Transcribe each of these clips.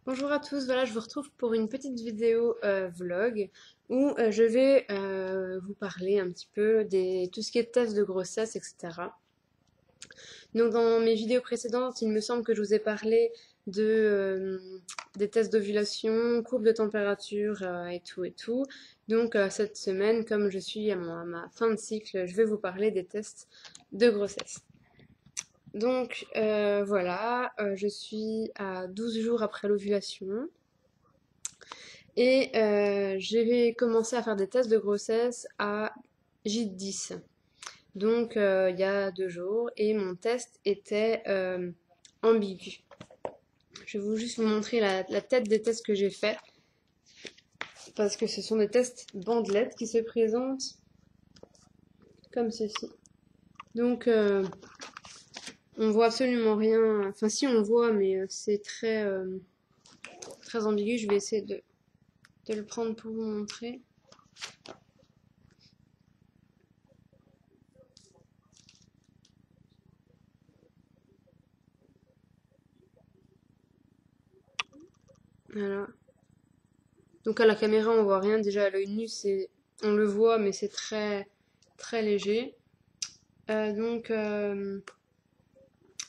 Bonjour à tous, voilà, je vous retrouve pour une petite vidéo vlog où je vais vous parler un petit peu des tout ce qui est tests de grossesse, etc. Donc dans mes vidéos précédentes, il me semble que je vous ai parlé des tests d'ovulation, courbe de température et tout et tout. Donc cette semaine, comme je suis à ma fin de cycle, je vais vous parler des tests de grossesse. Donc voilà, je suis à 12 jours après l'ovulation. Et j'ai commencé à faire des tests de grossesse à J10, donc il y a 2 jours, et mon test était ambigu. Je vais juste vous montrer la tête des tests que j'ai fait, parce que ce sont des tests bandelettes qui se présentent comme ceci. Donc on voit absolument rien, enfin si on voit, mais c'est très ambigu. Je vais essayer de le prendre pour vous montrer. Voilà. Donc à la caméra, on voit rien. Déjà à l'œil nu, on le voit, mais c'est très léger. Euh, donc, euh,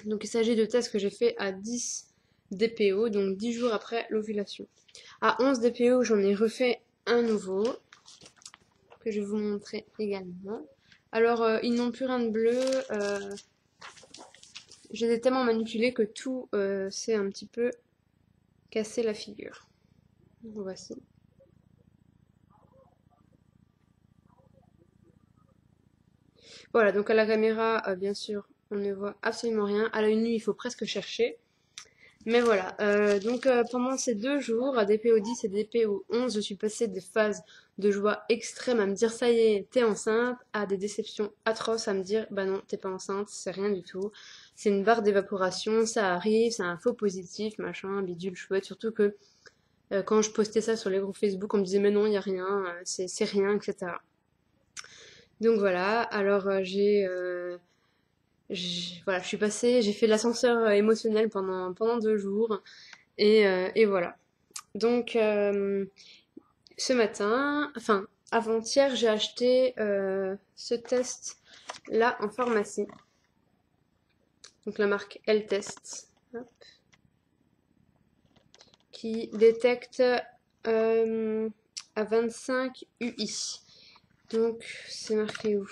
donc il s'agit de tests que j'ai fait à 10 DPO, donc 10 jours après l'ovulation. À 11 DPO, j'en ai refait un nouveau, que je vais vous montrer également. Alors, ils n'ont plus rien de bleu. Je les ai tellement manipulés que tout s'est un petit peu cassé la figure. Voici. Voilà, donc à la caméra, bien sûr, on ne voit absolument rien. À l'œil nu, il faut presque chercher. Mais voilà, pendant ces 2 jours, à DPO 10 et DPO 11, je suis passée des phases de joie extrême à me dire ça y est, t'es enceinte, à des déceptions atroces à me dire bah non, t'es pas enceinte, c'est rien du tout. C'est une barre d'évaporation, ça arrive, c'est un faux positif, machin, bidule, chouette. Surtout que quand je postais ça sur les groupes Facebook, on me disait mais non, y a rien, c'est rien, etc. Donc voilà, alors voilà, je suis passée, j'ai fait l'ascenseur émotionnel pendant 2 jours et voilà. Donc ce matin, enfin avant-hier, j'ai acheté ce test là en pharmacie. Donc la marque L-Test, hop, qui détecte euh, à 25 UI. Donc c'est marqué où?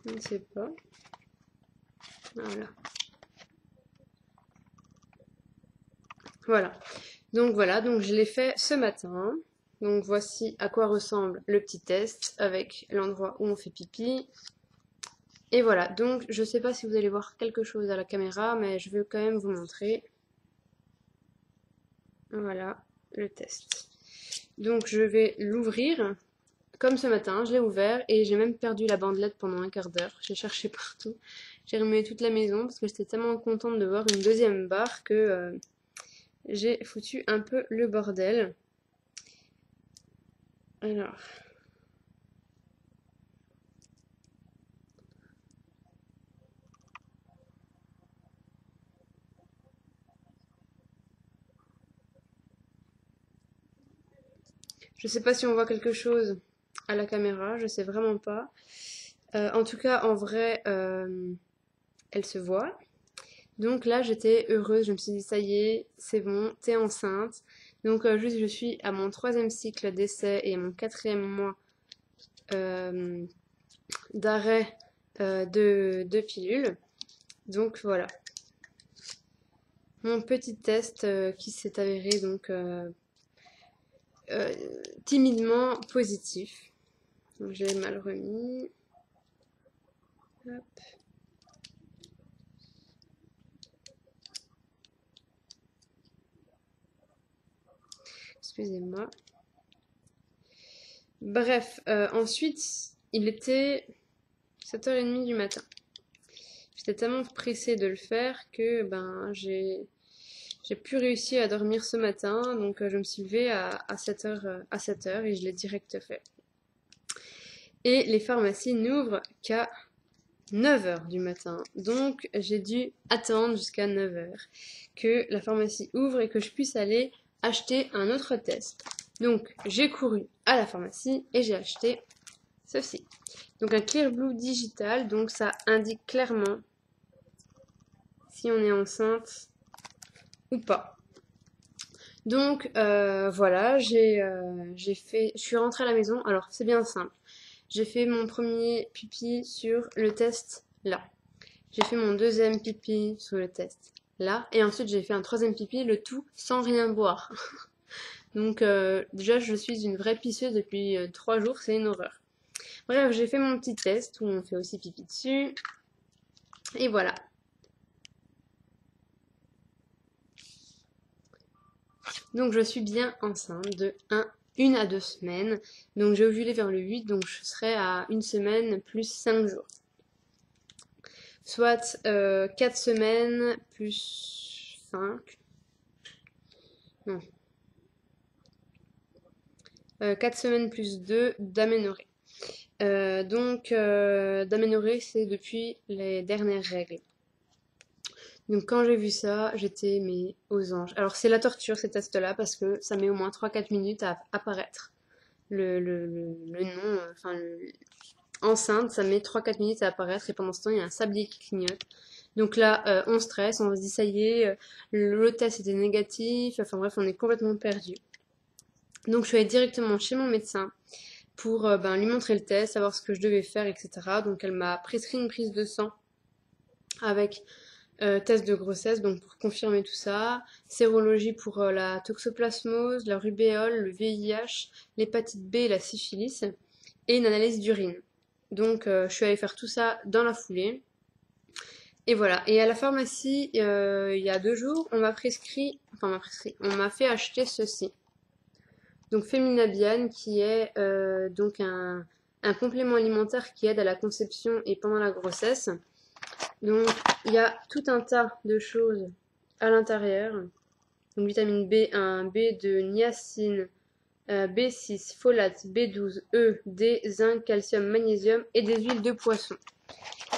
Je ne sais pas. Voilà. Voilà, donc je l'ai fait ce matin. Donc voici à quoi ressemble le petit test avec l'endroit où on fait pipi. Et voilà, donc je sais pas si vous allez voir quelque chose à la caméra, mais je veux quand même vous montrer. Voilà, le test. Donc je vais l'ouvrir. Comme ce matin, je l'ai ouvert et j'ai même perdu la bandelette pendant un quart d'heure. J'ai cherché partout. J'ai remué toute la maison parce que j'étais tellement contente de voir une deuxième barre que j'ai foutu un peu le bordel. Alors, je sais pas si on voit quelque chose à la caméra, je sais vraiment pas. En tout cas, en vrai, elle se voit. Donc là, j'étais heureuse, je me suis dit, ça y est, c'est bon, t'es enceinte. Donc juste, je suis à mon 3e cycle d'essai et à mon 4e mois euh, d'arrêt de pilule. Donc voilà, mon petit test qui s'est avéré donc euh, timidement positif. Donc j'ai mal remis. Hop. Excusez-moi. Bref, ensuite, il était 7h30 du matin. J'étais tellement pressée de le faire que j'ai pu réussir à dormir ce matin. Donc je me suis levée à 7h et je l'ai direct fait. Et les pharmacies n'ouvrent qu'à 9 heures du matin. Donc j'ai dû attendre jusqu'à 9 heures que la pharmacie ouvre et que je puisse aller acheter un autre test. Donc j'ai couru à la pharmacie et j'ai acheté ceci. Donc un Clearblue digital, donc ça indique clairement si on est enceinte ou pas. Donc voilà, je suis rentrée à la maison. Alors c'est bien simple. J'ai fait mon premier pipi sur le test là. J'ai fait mon deuxième pipi sur le test là. Et ensuite j'ai fait un troisième pipi, le tout sans rien boire. Donc déjà je suis une vraie pisseuse depuis 3 jours, c'est une horreur. Bref, j'ai fait mon petit test où on fait aussi pipi dessus. Et voilà. Donc je suis bien enceinte de 1 à 2 semaines. Donc j'ai ovulé vers le 8, donc je serai à 1 semaine plus 5 jours. Soit 4 semaines plus 5. Non. 4 semaines plus 2 d'aménorrhée. D'aménorrhée, c'est depuis les dernières règles. Donc quand j'ai vu ça, j'étais mais aux anges. Alors c'est la torture ces tests-là parce que ça met au moins 3-4 minutes à apparaître. Le nom, enfin enceinte, ça met 3-4 minutes à apparaître et pendant ce temps il y a un sablier qui clignote. Donc là, on stresse, on se dit ça y est, le test était négatif, enfin bref, on est complètement perdu. Donc je suis allée directement chez mon médecin pour lui montrer le test, savoir ce que je devais faire, etc. Donc elle m'a prescrit une prise de sang avec test de grossesse, donc pour confirmer tout ça, sérologie pour la toxoplasmose, la rubéole, le VIH, l'hépatite B et la syphilis, et une analyse d'urine. Donc je suis allée faire tout ça dans la foulée. Et voilà. Et à la pharmacie, il y a 2 jours, on m'a fait acheter ceci. Donc Feminabiane, qui est donc un complément alimentaire qui aide à la conception et pendant la grossesse. Donc il y a tout un tas de choses à l'intérieur. Donc vitamine B1, B2, niacine, B6, folate, B12, E, D, zinc, calcium, magnésium et des huiles de poisson.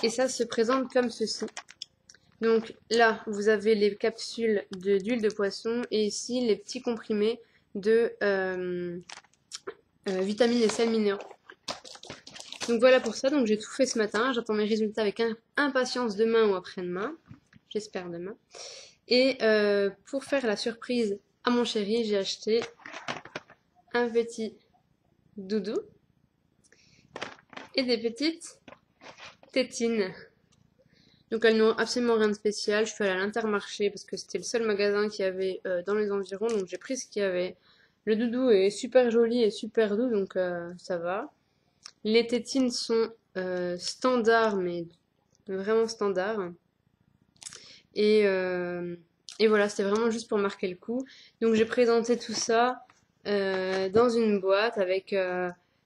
Et ça se présente comme ceci. Donc là, vous avez les capsules d'huile de poisson et ici les petits comprimés de vitamines et sels minéraux. Donc voilà pour ça, donc j'ai tout fait ce matin, j'attends mes résultats avec impatience demain ou après-demain, j'espère demain. Et pour faire la surprise à mon chéri, j'ai acheté un petit doudou et des petites tétines. Donc elles n'ont absolument rien de spécial, je suis allée à l'Intermarché parce que c'était le seul magasin qu'il y avait dans les environs, donc j'ai pris ce qu'il y avait. Le doudou est super joli et super doux, donc ça va. Les tétines sont standards, mais vraiment standards. Et voilà, c'était vraiment juste pour marquer le coup. Donc j'ai présenté tout ça dans une boîte avec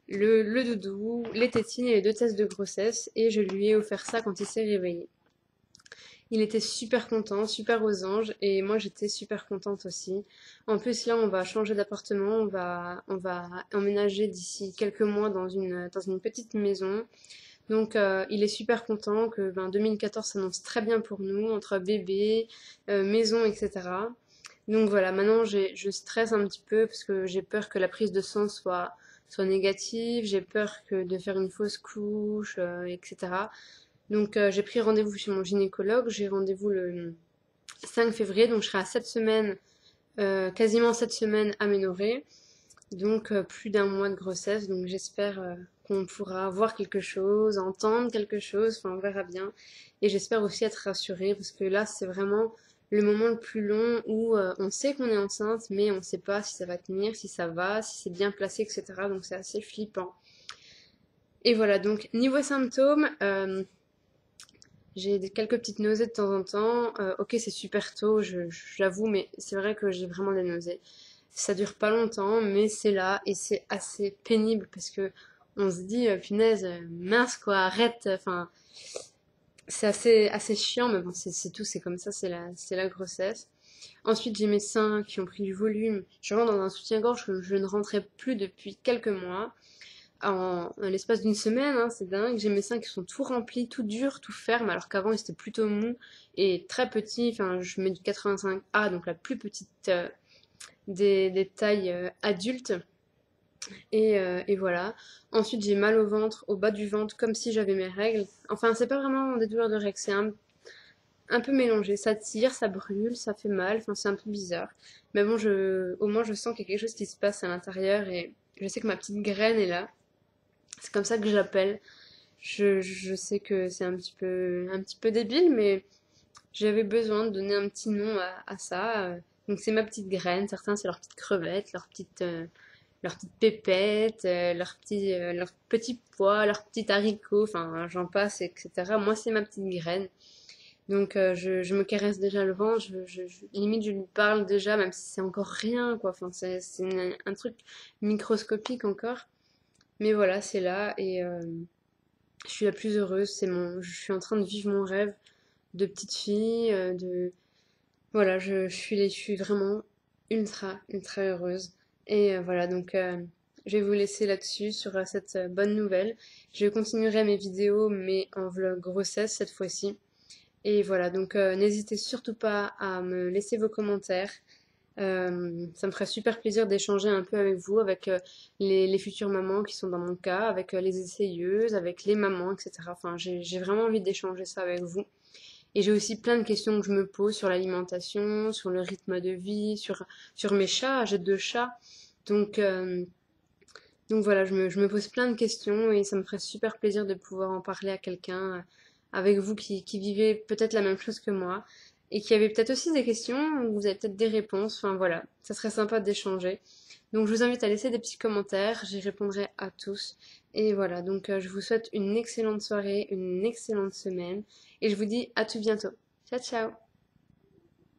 le doudou, les tétines et les 2 tests de grossesse. Et je lui ai offert ça quand il s'est réveillé. Il était super content, super aux anges, et moi j'étais super contente aussi. En plus là on va changer d'appartement, on va emménager d'ici quelques mois dans une petite maison. Donc il est super content que 2014 s'annonce très bien pour nous, entre bébé, maison, etc. Donc voilà, maintenant je stresse un petit peu parce que j'ai peur que la prise de sang soit négative, j'ai peur de faire une fausse couche, etc. Donc j'ai pris rendez-vous chez mon gynécologue, j'ai rendez-vous le 5 février, donc je serai à 7 semaines, quasiment 7 semaines aménorrhée, donc plus d'un mois de grossesse, donc j'espère qu'on pourra voir quelque chose, entendre quelque chose, enfin on verra bien, et j'espère aussi être rassurée, parce que là c'est vraiment le moment le plus long où on sait qu'on est enceinte, mais on ne sait pas si ça va tenir, si ça va, si c'est bien placé, etc. Donc c'est assez flippant. Et voilà, donc niveau symptômes, j'ai quelques petites nausées de temps en temps. Ok, c'est super tôt, j'avoue, mais c'est vrai que j'ai vraiment des nausées. Ça dure pas longtemps, mais c'est là et c'est assez pénible parce que on se dit, punaise, mince quoi, arrête. Enfin, c'est assez chiant, mais bon, c'est tout, c'est comme ça, c'est la grossesse. Ensuite, j'ai mes seins qui ont pris du volume. Je rentre dans un soutien-gorge que je ne rentrais plus depuis quelques mois. en l'espace d'une semaine, hein, c'est dingue. J'ai mes seins qui sont tout remplis, tout durs, tout fermes, alors qu'avant ils étaient plutôt mous et très petits. Enfin, je mets du 85A, donc la plus petite des tailles adultes. Et voilà. Ensuite, j'ai mal au ventre, au bas du ventre, comme si j'avais mes règles. Enfin, c'est pas vraiment des douleurs de règles, c'est un peu mélangé. Ça tire, ça brûle, ça fait mal. Enfin, c'est un peu bizarre. Mais bon, au moins, je sens qu'il y a quelque chose qui se passe à l'intérieur et je sais que ma petite graine est là. C'est comme ça que je l'appelle. Je sais que c'est un petit peu débile, mais j'avais besoin de donner un petit nom à ça. Donc c'est ma petite graine. Certains, c'est leur petite crevette, leur petite pépette, leur petit pois, leur petit haricot, enfin j'en passe, etc. Moi, c'est ma petite graine. Donc je me caresse déjà le ventre, limite je lui parle déjà, même si c'est encore rien, quoi. Enfin, c'est un truc microscopique encore. Mais voilà, c'est là et je suis la plus heureuse. Je suis en train de vivre mon rêve de petite fille, voilà, je suis vraiment ultra heureuse. Et voilà, donc je vais vous laisser là-dessus sur cette bonne nouvelle. Je continuerai mes vidéos, mais en vlog grossesse cette fois-ci. Et voilà, donc n'hésitez surtout pas à me laisser vos commentaires. Ça me ferait super plaisir d'échanger un peu avec vous, avec les futures mamans qui sont dans mon cas, avec les essayeuses, avec les mamans, etc. Enfin, j'ai vraiment envie d'échanger ça avec vous. Et j'ai aussi plein de questions que je me pose sur l'alimentation, sur le rythme de vie, sur mes chats. J'ai 2 chats. Donc, euh, donc voilà, je me pose plein de questions et ça me ferait super plaisir de pouvoir en parler à quelqu'un avec vous qui vivez peut-être la même chose que moi et qui avait peut-être aussi des questions ou vous avez peut-être des réponses. Enfin voilà, ça serait sympa d'échanger. Donc je vous invite à laisser des petits commentaires, j'y répondrai à tous. Et voilà, donc je vous souhaite une excellente soirée, une excellente semaine et je vous dis à tout bientôt. Ciao ciao!